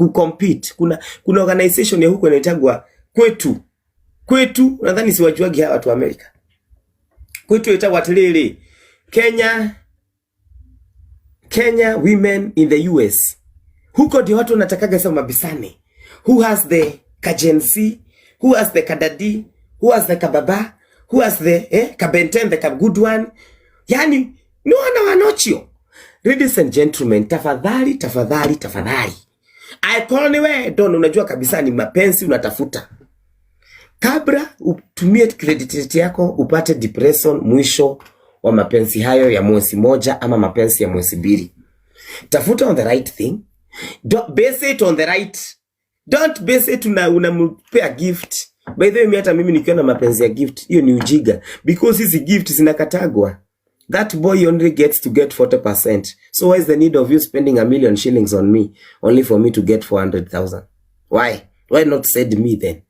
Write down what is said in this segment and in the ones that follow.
kucompete. Kuna organization ya huko inaitagwa Kwetu, nadhani siwajuagi hawa watu wa Amerika. Kwetu inaitagwa atilele Kenya Women in the US. Huko ndio watu wanatakaga sema mabisane. Who has the Kajensi? Who has the Kadadi? Who has the Kababa? Who has the Kabenten, the good one? Yani, no wana wanochio. Ladies and gentlemen, tafadhali. Aikoniwe, don unajua kabisa ni mapenzi unatafuta. Kabla utumie credit yako upate depression mwisho wa mapenzi hayo ya mwezi moja ama mapenzi ya mwezi mbili. Tafuta on the right thing. Don't base it on the right. Don't base it unampea gift. By the way, hata mimi nikiona mapenzi ya gift, hiyo ni ujinga. Because hizi gift zinakatagwa. That boy only gets to get 40%. So why is the need of you spending 1,000,000 shillings on me only for me to get 400,000? Why? Why not send me then?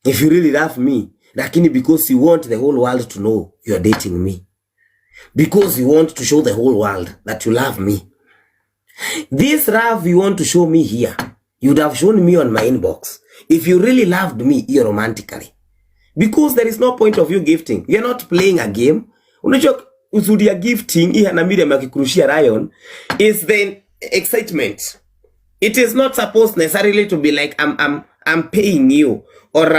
If you really love me, lakini because you want the whole world to know you are dating me. Because you want to show the whole world that you love me. This love you want to show me here, you'd have shown me on my inbox. If you really loved me romantically. Because there is no point of you gifting. You're not playing a game. Unajua uzuri ya gifting hii na Miriam akikurushia Ryan is the excitement. It is not supposed necessarily to be like I'm paying you or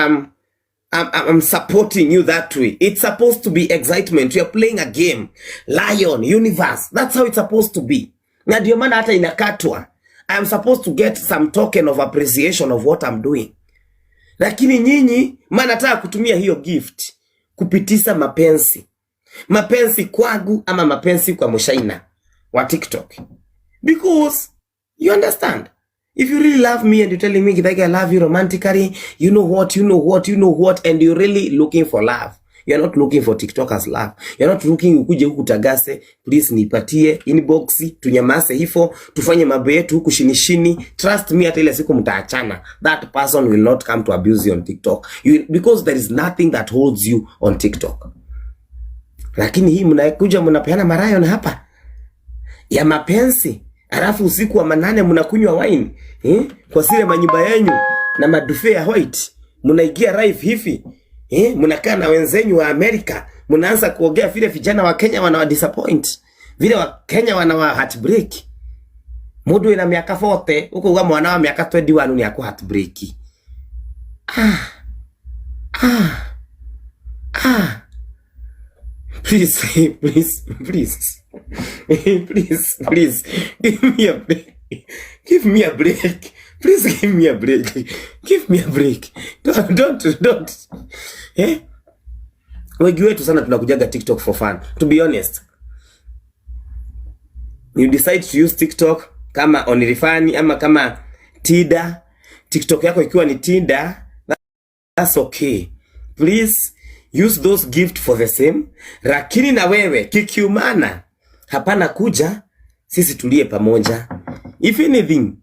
I'm supporting you that way. It's supposed to be excitement. You're playing a game. Lion, universe. That's how it's supposed to be. Na ndio maana hata inakatwa. I am supposed to get some token of appreciation of what I'm doing. Lakini nyinyi mnataka kutumia hiyo gift kupitisa mapenzi. Mapenzi kwangu ama mapenzi kwa Mushaina wa TikTok. Because you understand. If you really love me and you're telling me like I love you romantically, you know what, and you're really looking for love. You're not looking for TikTokers love. You're not looking ukuje huku tagase, please nipatie inbox, tunyamase hifo, tufanye mambo yetu huku shini. Trust me, hata ile siku mtaachana. That person will not come to abuse you on TikTok. Because there is nothing that holds you on TikTok. Lakini hii mnakuja mnapeana marayo na hapa ya mapenzi. Alafu usiku wa manane mnakunywa wine, kwa sile manyumba yenu na madufe ya white, mnaigia live hivi. Mnakaa na wenzenyu wa Amerika, mnaanza kuongea vile vijana wa Kenya wana disappoint. Vile wa Kenya wana heartbreak. Mudu ina miaka 40, huko kwa mwana wa miaka 21 ni yako heartbreak. Please. Give me a break. Please give me a break. Give me a break. Don't. Wengi wetu sana tunakujaga TikTok for fun. To be honest. You decide to use TikTok kama OnlyFans ama kama Tinder. TikTok yako ikiwa ni Tinder, that's okay. Please use those gifts for the same. Lakini na wewe kikiumana, hapana kuja sisi tulie pamoja. If anything,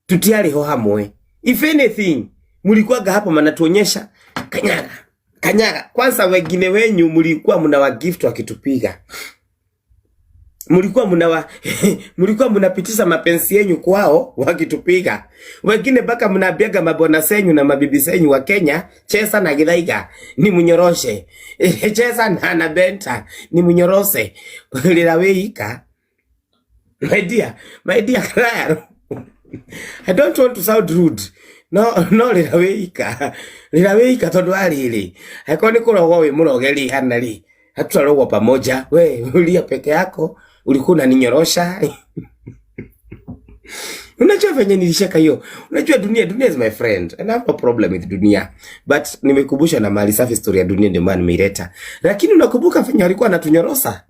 tutiari ho hamwe. If anything, mulikuwaga hapo mnatuonyesha kanyaga. Kwanza wengine wenyu mulikuwa mna wa gift wakitupiga. Mulikuwa mnapitisha mapenzi yenu kwao wakitupiga. Wengine baka mnabiaga mabwana senyu na mabibi senyu wa Kenya, Chesa na Githaiga ni munyoroshe. Chesa na Anabenta ni munyorose. Lilaweika. My dear Claire. I don't want to sound rude. No lilaweika tondu alili. Hakoni kurogo murogeli hanali. Hatutarogo pamoja. We ulia peke yako. Ulikuwa unaninyorosha. Unajua venye nilishaka hiyo. Unajua dunia is my friend. And I have no problem with dunia. But nimekumbusha na mali safi story ya dunia ndio maana nimeileta. Lakini unakumbuka venye alikuwa anatunyorosa.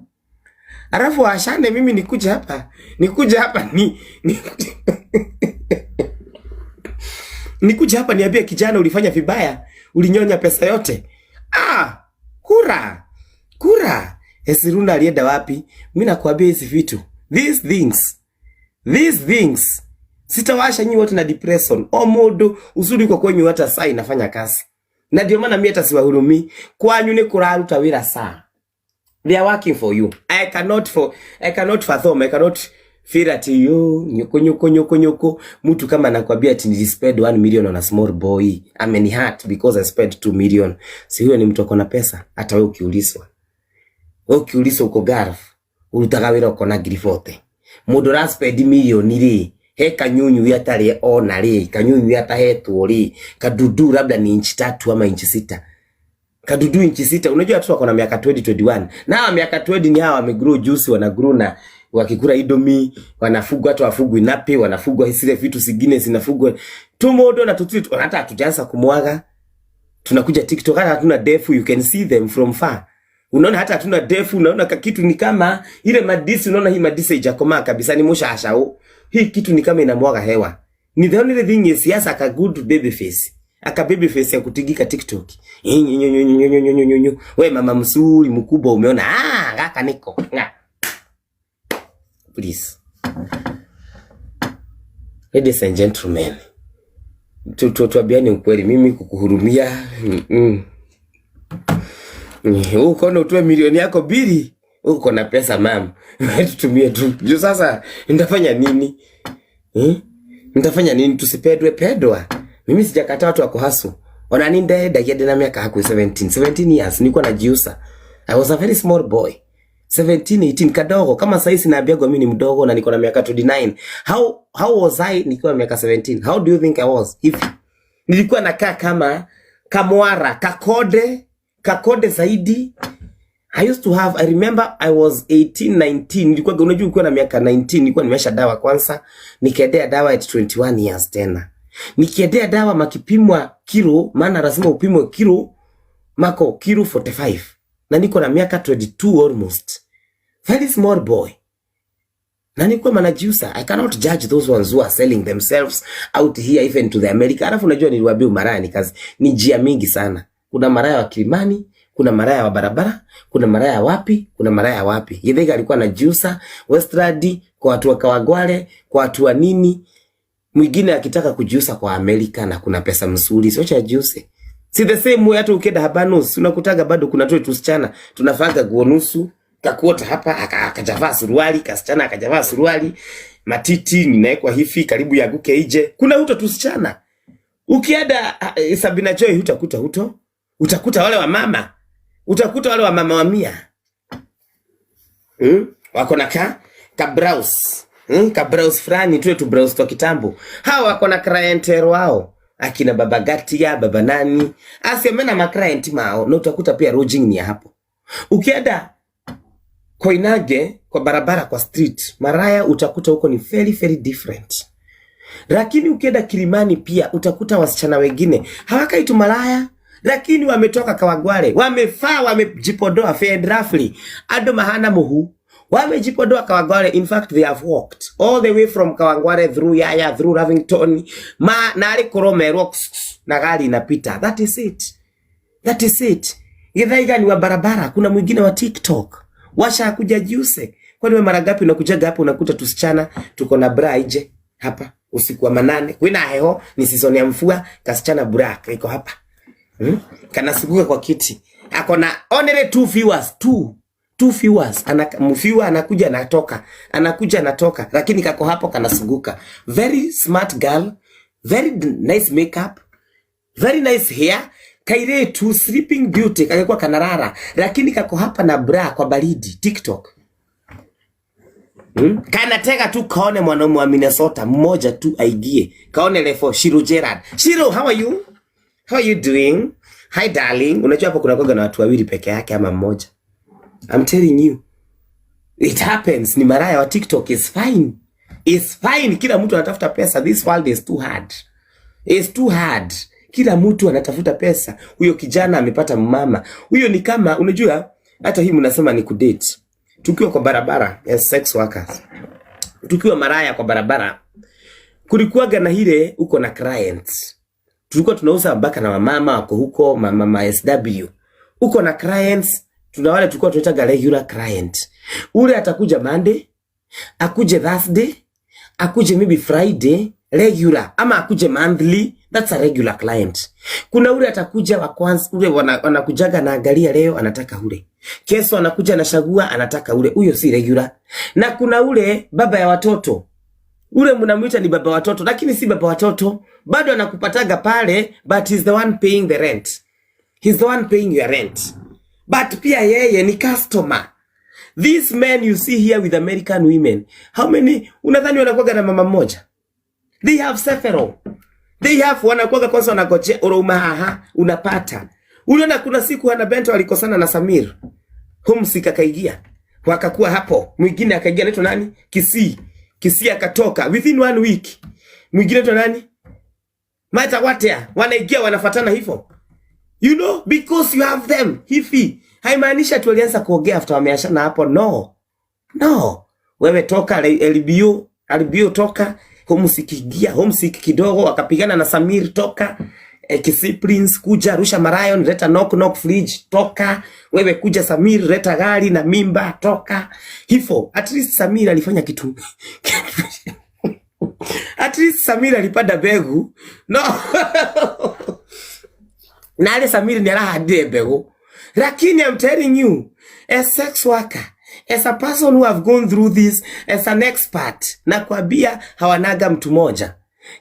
Alafu ashane mimi nikuja hapa nikuja hapa niambia kijana ulifanya vibaya, ulinyonya pesa yote. Kura. Esiruna alienda wapi? Mimi nakwambia hizi vitu. These things. Sitawasha nyinyi wote na depression. Omodo usudi kwa kwenyu hata saa inafanya kazi. Na ndio maana mimi hata siwahurumi. Kwanyu ni kuraruta wira saa. They are working for you. I cannot fathom. I cannot feel ati yo nyoko. Mtu kama anakuambia ati ni spend 1 million on a small boy, ameni hurt because I spent 2 million. Si huyo ni mtu akona pesa? Hata wewe ukiuliswa uko Gulf, urutaga wira uko na grifote. Mundu ra spend million ri, he kanyunyu yatari ona ri, kanyunyu yatahetwo ri, kadudu labda ni inchi 3 ama inchi 6. Kadudu inchi 6. Unajua watu wako na miaka 2021. Na miaka 20 ni hawa wamegrow juice, wanagrow na wakikula Indomie, wanafugwa, watu wafugwa inapi, wanafugwa zile vitu zingine zinafugwa. Tumodo na tutu hata hatujaanza kumwaga. Tunakuja TikTok, hata hatuna defu, you can see them from far. Unaona hata hatuna defu, unaona kitu ni kama ile madisi, unaona hii madisi haijakomaa kabisa, ni mushashao. Hii kitu ni kama inamwaga hewa. Ni the only thing is yes, aka good baby face. Aka baby face ya kutigika TikTok. Wewe mama msuri mkubwa umeona, kaka niko. Please. Ladies and gentlemen. Tuabiane ukweli, mimi kukuhurumia. Uko na utoe milioni yako bili, uko na pesa mama. Tutumie tu. Juu sasa nitafanya nini? Nitafanya nini tusipedwa? Mimi sijakataa watu wako hasu. Ona ninde dagiade na miaka haku 17 years nilikuwa najiusa. I was a very small boy. 17 kadogo, kama sasa hivi naambia mimi ni mdogo na niko na miaka 29. How was I nikiwa miaka 17? How do you think I was? If nilikuwa nakaa kama kamwara, kakode zaidi. I remember I was 18, 19. Nilikuwa unajua ukiwa na miaka 19 nilikuwa nimesha dawa kwanza, nikaendea dawa at 21 years tena. Nikiendea dawa makipimwa kilo, maana lazima upimwe kilo 45. Na niko na miaka 22 almost. Very small boy. Na niko manajusa. I cannot judge those ones who are selling themselves out here even to the America. Alafu unajua niliwaambia maraya ni kazi. Ni njia mingi sana. Kuna maraya wa Kilimani, kuna maraya wa barabara, kuna maraya wapi, kuna maraya wapi. Yethega alikuwa na juicer, Westland, kwa watu wa Kawagware, kwa watu wa nini. Mwingine akitaka kujuice kwa America na kuna pesa mzuri, sio cha juice. Si the same way hata ukenda Habanos, unakutaga bado kuna tusichana, tunafanga nguo nusu, kakuota hapa, akajavaa suruali, kasichana akajavaa suruali, matiti ninawekwa hivi karibu yaguke nje. Kuna tusichana. Ukienda Sabina Joy utakuta wale wa mama. Utakuta wale wa mama wa Mia. Wako na ka browse. Ka browse fulani tu browse to kitambo. Hawa wako na clientele wao. Akina baba Gatia, baba nani. Asiamena ma client mao, na utakuta pia lodging ni hapo. Ukienda Koinage kwa barabara kwa street, maraya utakuta huko ni very very different. Lakini ukienda Kilimani pia utakuta wasichana wengine hawakaitu malaya, lakini wametoka Kawagware, wamejipodoa fair roughly, ado mahana muhu, wamejipodoa Kawagware. In fact they have walked all the way from Kawagware through Yaya, through Lavington, nari Korome rocks na gari inapita. That is it. Githaiga ni wa barabara. Kuna mwingine wa TikTok washa kuja juice. Kwani wewe mara ngapi unakujaga hapo unakuta tusichana tuko na bra nje hapa usiku wa manane, kwina heho ni season ya mvua, kasichana bra iko hapa. Kana suguka kwa kiti. Akona only 2 viewers, 2 viewers. Mfiwa anakuja anatoka, lakini kako hapo kana suguka. Very smart girl, very nice makeup, very nice hair. Kaire tu sleeping beauty kakekuwa kanarara, lakini kako hapa na bra kwa baridi. TikTok. Kana tega tu kaone mwanaume wa Minnesota mmoja tu aigie. Kaone lefo Shiro Gerard. Shiro, how are you? How are you doing? Hi darling. Unajua hapo kuna koga na watu wawili peke yake ama mmoja. I'm telling you. It happens. Ni maraya wa TikTok is fine. It's fine. Kila mtu anatafuta pesa. This world is too hard. It's too hard. Kila mtu anatafuta pesa. Huyo kijana amepata mama. Huyo ni kama unajua hata hii mnasema ni kudate. Tukiwa kwa barabara as sex workers. Tukiwa maraya kwa barabara. Kulikuwaga na hile uko na clients. Tulikuwa tunauza mpaka na mama wako huko, mama SW. Uko na clients, tunawale tulikuwa tunaita regular client. Ule atakuja Monday, akuje Thursday, akuje maybe Friday, regular ama akuje monthly, that's a regular client. Kuna ule atakuja wa kwanza, ule wanakujaga na angalia leo anataka ule, kesho anakuja na shagua anataka ule, huyo si regular. Na kuna ule baba ya watoto, ule mnamuita ni baba watoto, lakini si baba watoto, bado anakupataga pale, but he's the one paying the rent, he's the one paying your rent, but pia yeye ni customer. These men you see here with American women, how many unadhani wanakuwa na mama mmoja? They have several. They have wanakuwa kwanza wanagoje uruma haha unapata. Uliona kuna siku ana Bento alikosana na Samir. Humsika kaigia. Wakakuwa hapo. Mwingine akaingia anaitwa nani? Kisii akatoka within 1 week. Mwingine anaitwa nani? Maita watea. Wanaingia wanafuatana hivyo. You know, because you have them. Hivi. Haimaanisha tu walianza kuongea after wameachana hapo. No. Wewe toka LBU toka. Homesick kidogo wakapigana na Samir toka. Kisii Prince kuja Arusha Marayon leta knock fridge toka. Wewe kuja Samir leta gari na mimba toka. Hivyo at least Samir alifanya kitu. At least Samir alipanda begu. No. Na ale Samir ni alaha begu. Lakini I'm telling you, as sex worker, as a person who have gone through this, as an expert, na kuambia hawanaga mtu moja.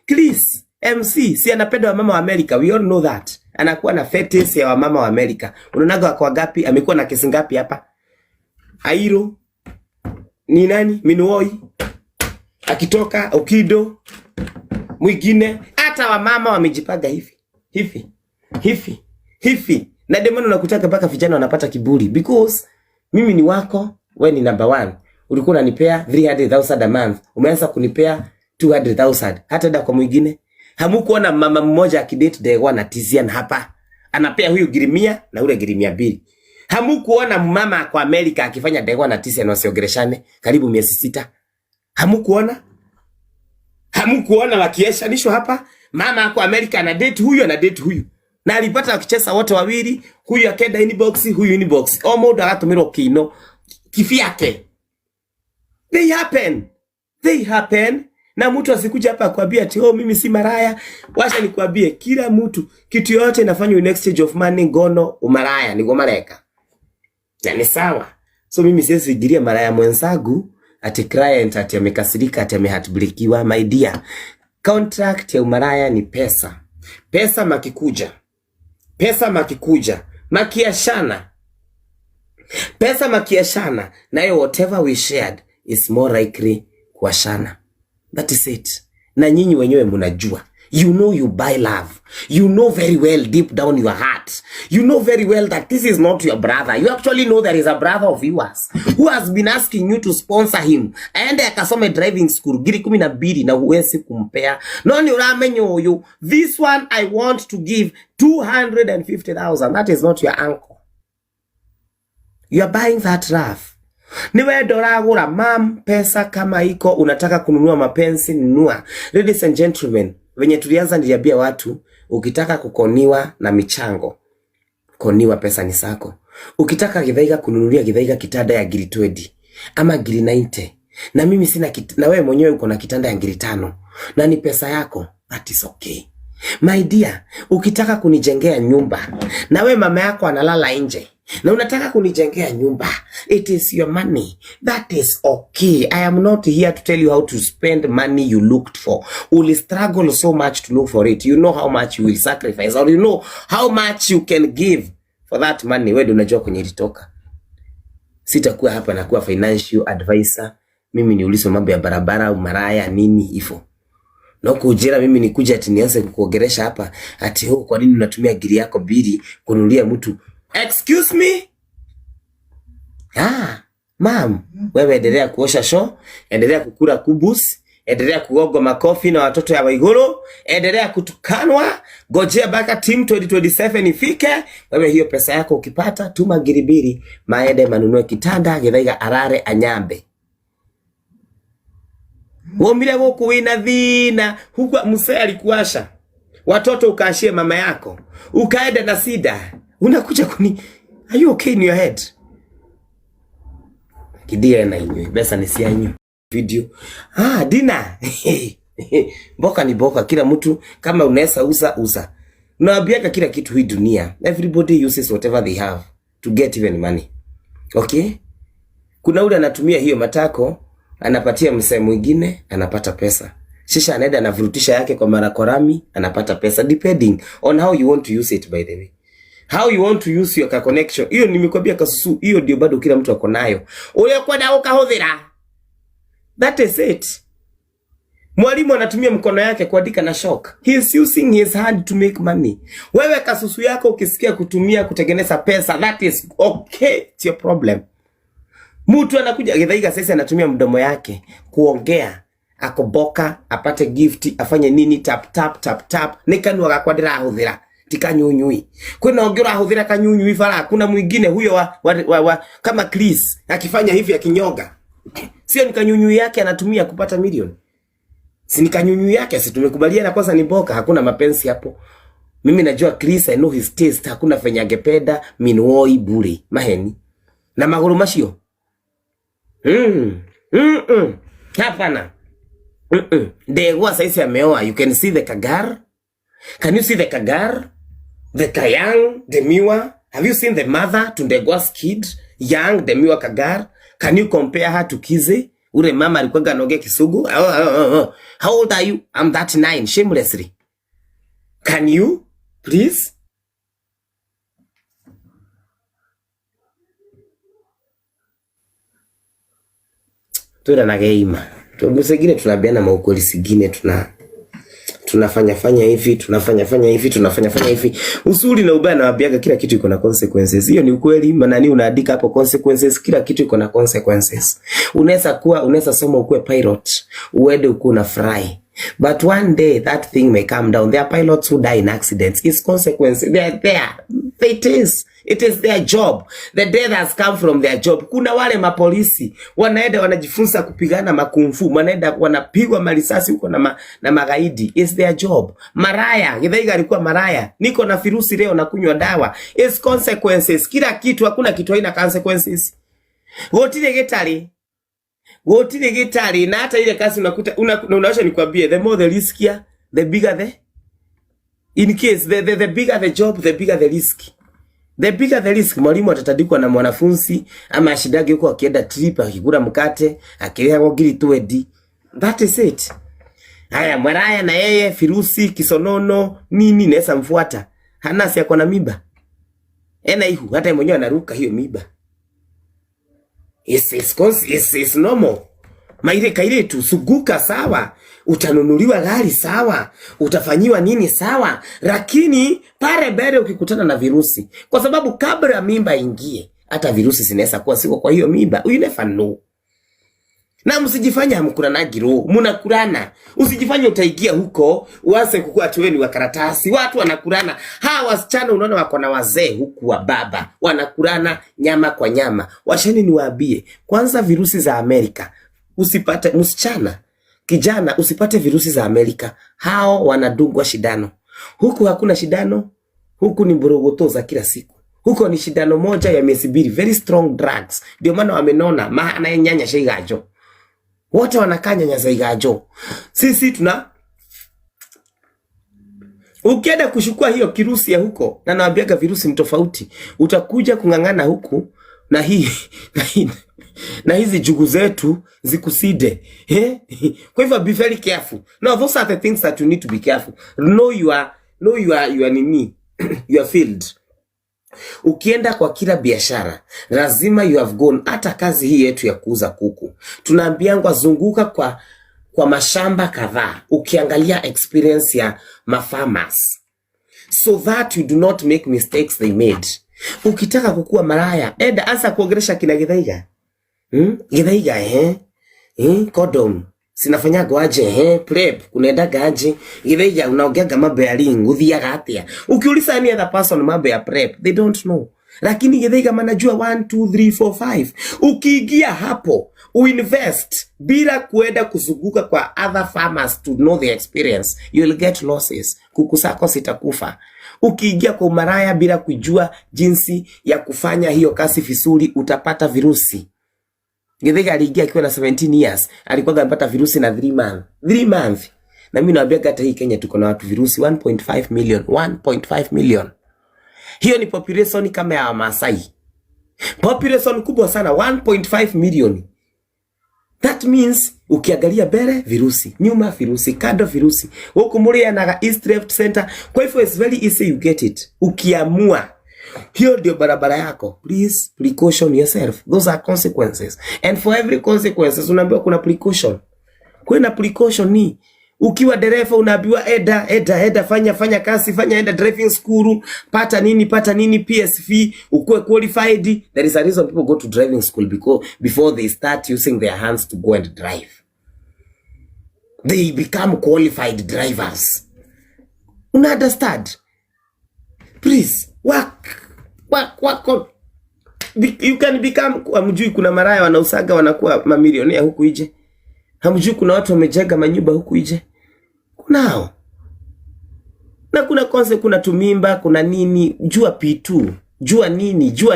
Please, MC, si anapenda wamama wa Amerika, we all know that. Anakuwa na fetish ya wamama wa Amerika. Unaonaga wako gapi, amekuwa na kesi ngapi hapa? Airo, ni nani? Minuoi, akitoka, Okido, mwingine. Hata wamama wamejipaga hivi. Na demano nakutaka mpaka vijana wanapata kiburi. Because mimi ni wako, wewe ni number 1. Ulikuwa unanipea 300,000 a month. Umeanza kunipea 200,000. Hata da kwa mwingine. Hamukuona mama mmoja akidate Degwa na Tizian hapa. Anapea huyu girimia na ule girimia 2. Hamukuona mama kwa Amerika akifanya Degwa na Tizian wasiogereshane karibu miezi 6. Hamukuona wakieshanishwa hapa. Mama kwa Amerika ana date huyu. Na alipata wakicheza wote wawili, huyu akenda inbox, huyu inbox. Omo agatumiro kino kifyake. They happen. Na mtu asikuja hapa kuambia ati mimi si maraya. Wacha nikwambie kila mtu kitu yote inafanywa in exchange of money, ngono, umaraya, ni gomareka. Yani sawa. So mimi siwezi fikiria maraya mwenzangu ati client ati amekasirika ati amehatbreakiwa. My dear, contract ya umaraya ni pesa. Pesa makikuja, makiashana. Pesa makiashana, nayo whatever we shared is more likely kuashana. That is it. Na nyinyi wenyewe mnajua. You know you buy love. You know very well deep down your heart. You know very well that this is not your brother. You actually know there is a brother of yours who has been asking you to sponsor him. Aende akasome driving school giri 12 na huwezi kumpea. Noni uramenyo huyu. This one I want to give 250,000. That is not your uncle. You are buying that love. Niwe doragura mam pesa kama iko unataka kununua mapenzi nunua. Ladies and gentlemen, venye tulianza niliambia watu ukitaka kukoniwa na michango, koniwa pesa ni sako. Ukitaka Githaiga kununulia Githaiga kitanda ya ngiri 20 ama ngiri 90 na mimi sina na wewe mwenyewe uko na kitanda ya ngiri 5 na ni pesa yako, that is okay. My dear, ukitaka kunijengea nyumba na wewe mama yako analala nje na unataka kunijengea nyumba, it is your money. That is okay. I am not here to tell you how to spend money you looked for. Uli struggle so much to look for it. You know how much you will sacrifice, or you know how much you can give for that money. Wewe unajua kwenye ilitoka. Sitakuwa hapa na kuwa financial advisor. Mimi niulizo mambo ya barabara, umaraya, nini hivyo. Na kujira mimi nikuja ati nianze kukuongelesha hapa ati kwa nini unatumia giri yako 2 kununulia mtu. Excuse me? Ma'am, wewe endelea kuosha show, endelea kukula kubus, endelea kugogo makofi na watoto ya Waiguru, endelea kutukanwa, gojea baka team 2027 ifike. Wewe hiyo pesa yako ukipata tuma ngiri 2 maende manunue kitanda Githaiga arare anyambe. Womile woku wina dhina, huku msee alikuasha. Watoto ukaashie mama yako, ukaenda na sida. Unakuja kuni, are you okay in your head? Kidia na inyo, besa nisi anyo video. Dina. Mboka ni mboka, kila mtu kama unaweza uza. Naambiaka kila kitu hii dunia, everybody uses whatever they have to get even money. Okay? Kuna ule anatumia hiyo matako, anapatia msee mwingine, anapata pesa. Shisha anaenda anavurutisha yake kwa marakorami, anapata pesa, depending on how you want to use it, by the way. How you want to use your connection. Hiyo nimekwambia kasusu, hiyo ndio bado kila mtu ako nayo. Ule kwenda ukahudhira. That is it. Mwalimu anatumia mkono yake kuandika na shock. He is using his hand to make money. Wewe kasusu yako ukisikia kutumia kutengeneza pesa, that is okay, it's your problem. Mtu anakuja Githaiga sasa anatumia mdomo yake kuongea, akoboka, apate gift, afanye nini, tap nikanwa gakwandira ahudhira tikanyunyui. Kwena ongira ahudhira kanyunyui fara, kuna mwingine huyo wa kama Chris akifanya hivi akinyonga. Sio nikanyunyui yake anatumia kupata milioni. Si nikanyunyui yake, si tumekubaliana kwanza ni boka, hakuna mapenzi hapo. Mimi najua Chris, I know his taste, hakuna fenya angependa minwoi bure maheni na maguru mashio. Hapana. Ndegwa sasa ameoa. You can see the kagar. Can you see the kagar? The kayang, the miwa. Have you seen the mother to Ndegwa's kid? Young, the miwa kagar. Can you compare her to Kize? Ure mama alikuwa ganoge Kisugu. How old are you? I'm 39, shamelessly. Can you? Please? Tuenda na geima. Tusegine tunabiana maukweli sigine tunafanya hivi, tunafanya hivi. Usuli na ubaya na wabiaga kila kitu iko na consequences. Hiyo ni ukweli, manani unaandika hapo consequences, kila kitu iko na consequences. Unaweza soma ukue pilot, uende ukue na fry. But one day that thing may come down. There are pilots who die in accidents. It's consequences. They are there. It is their job. The death has come from their job. Kuna wale mapolisi wanaenda wanajifunza kupigana makumfu, wanaenda wanapigwa marisasi huko na magaidi. It's their job. Maraya, Githaiga alikuwa maraya. Niko na virusi leo na kunywa dawa. It's consequences. Kila kitu, hakuna kitu haina consequences. Gotile gitari na hata ile kasi unakuta unaosha nikwambie, the more the riskier, the bigger the in case the bigger the job, the bigger the risk. The bigger the risk. Mwalimu atatandikwa na mwanafunzi ama ashidage huko akienda trip akikula mkate akilea kwa gili tuedi. That is it. Haya mwaraya na yeye virusi kisonono nini nesa mfuata. Hana si akona miba. Ena ihu hata mwenyewe anaruka hiyo miba. It's normal. Maire kaire tu suguka sawa. Utanunuliwa gari sawa. Utafanyiwa nini sawa. Lakini pare bere ukikutana na virusi. Kwa sababu kabla mimba ingie, hata virusi zinaweza kuwa siko kwa hiyo mimba. You never know. Na msijifanya mkurana giro, munakurana. Usijifanya utaigia huko, uanze kukua tuweni wa karatasi. Watu wanakurana. Hawa wasichana unaona wako na wazee huku wa baba. Wanakurana nyama kwa nyama. Washeni niwaambie, kwanza virusi za Amerika, usipate msichana, kijana usipate virusi za Amerika. Hao wanadungwa shindano. Huku hakuna shindano, huku ni burogoto za kila siku. Huko ni shindano moja ya miezi 2, very strong drugs. Ndio maana wamenona, maana nyanya shaigajo. Wote wanakanya nyaza igajo. Sisi ukienda kushukua hiyo kirusi ya huko, na naambiaga virusi mtofauti, utakuja kungangana huku na hizi jugu zetu zikuside. Kwa hivyo be very careful. Now those are the things that you need to be careful. Know your nini, your field. Ukienda kwa kila biashara, lazima you have gone. Hata kazi hii yetu ya kuuza kuku, tunaambiangwa zunguka kwa mashamba kadhaa, ukiangalia experience ya mafarmers, so that you do not make mistakes they made. Ukitaka kukua maraya, enda asa kuongelesha kina Githaiga. Githaiga condom sinafanyaga aje, prep kunaendaga aje. Githaiga unaongeaga mambo ya ring, uthiaga atia. Ukiuliza any other person mambo ya prep, they don't know. Lakini Githaiga manajua 1 2 3 4 5. Ukiingia hapo uinvest bila kuenda kuzunguka kwa other farmers to know the experience, you will get losses. Kuku zako zitakufa. Ukiingia kwa maraya bila kujua jinsi ya kufanya hiyo kazi vizuri, utapata virusi. Githaiga aliingia akiwa na 17 years, alikuwa anapata virusi na 3 months. Na mimi naambia hata hii Kenya tuko na watu virusi 1.5 million. 1.5 million. Hiyo ni population kama ya Maasai. Population kubwa sana, 1.5 million. That means ukiangalia mbele virusi, nyuma virusi, kando virusi. Huko mulia na east left center. Kwa hivyo it's very easy you get it. Ukiamua hiyo ndio barabara yako. Please precaution yourself. Those are consequences. And for every consequences unaambiwa kuna precaution. Kuna precaution ni ukiwa dereva unaambiwa eda fanya kazi, enda driving school, pata nini PSV, ukue qualified. There is a reason people go to driving school before they start using their hands to go and drive. They become qualified drivers. Understand? Please work. You can become, hamjui kuna maraya wanausaga wanakuwa mamilionea huku ije. Hamjui kuna watu wamejenga manyumba huku ije. Kunao. Na kuna tumimba, kuna nini, jua P2. Jua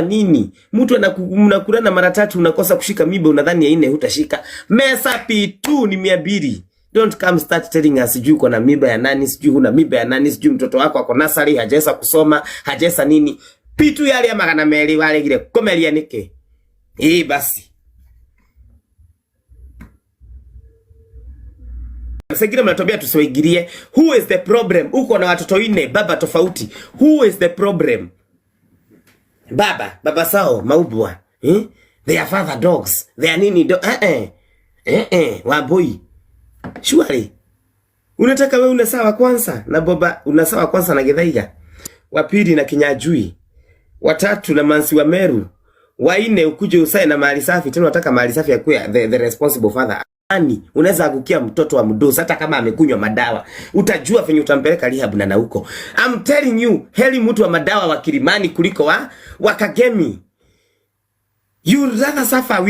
nini. Mtu anakulana mara 3 unakosa kushika mimba unadhani ya 4 hutashika. Mesa P2 ni 200. Don't come start telling us sijui uko na mimba ya nani, sijui huna mimba ya nani, sijui mtoto wako ako nasari, hajaweza kusoma, hajaweza nini. P2 yale ya magana meli wale gile komelia nike. Basi. Msengine mnatobea tusiwaigirie. Who is the problem? Uko na watoto 4, baba tofauti. Who is the problem? Baba sao maubwa. They are father dogs. They are nini waboi. Surely. Unataka wewe unasawa kwanza na baba unasawa kwanza na Githaiga. Wa pili na Kinyajui. Wa 3 na Mansi wa Meru. Wa 4 ukuje usae na mali safi. Tena unataka mali safi ya kuwa the responsible father. Unaweza kukia mtoto wa mdosi hata kama amekunywa madawa. Utajua venye utampeleka rehab na huko. I'm telling you, heli mtu wa madawa wa Kilimani kuliko wa Kagemi. You rather suffer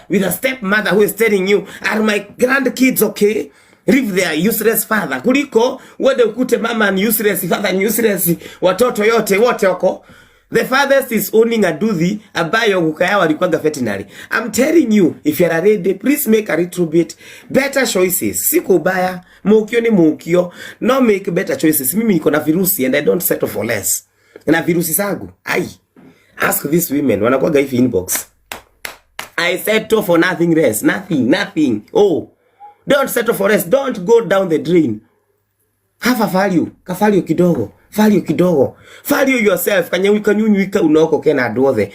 with a stepmother who is telling you, are my grandkids okay? Leave their useless father. Kuliko wende ukute mama ni useless, father ni useless, watoto yote wote wako. The father is owning a duthi ambayo kukaya walikuanga veterinary. I'm telling you, if you are ready, please make a little bit better choices. Siku ubaya, mukio ni mukio. No, make better choices. Mimi niko na virusi and I don't settle for less. Na virusi zangu. Ask these women. Wanakuaga hivi inbox. I settle for nothing less. Nothing. Oh. Don't settle for less. Don't go down the drain. Have a value. Value kidogo. Value yourself. Kanyunyuika unaoko kena aduothe.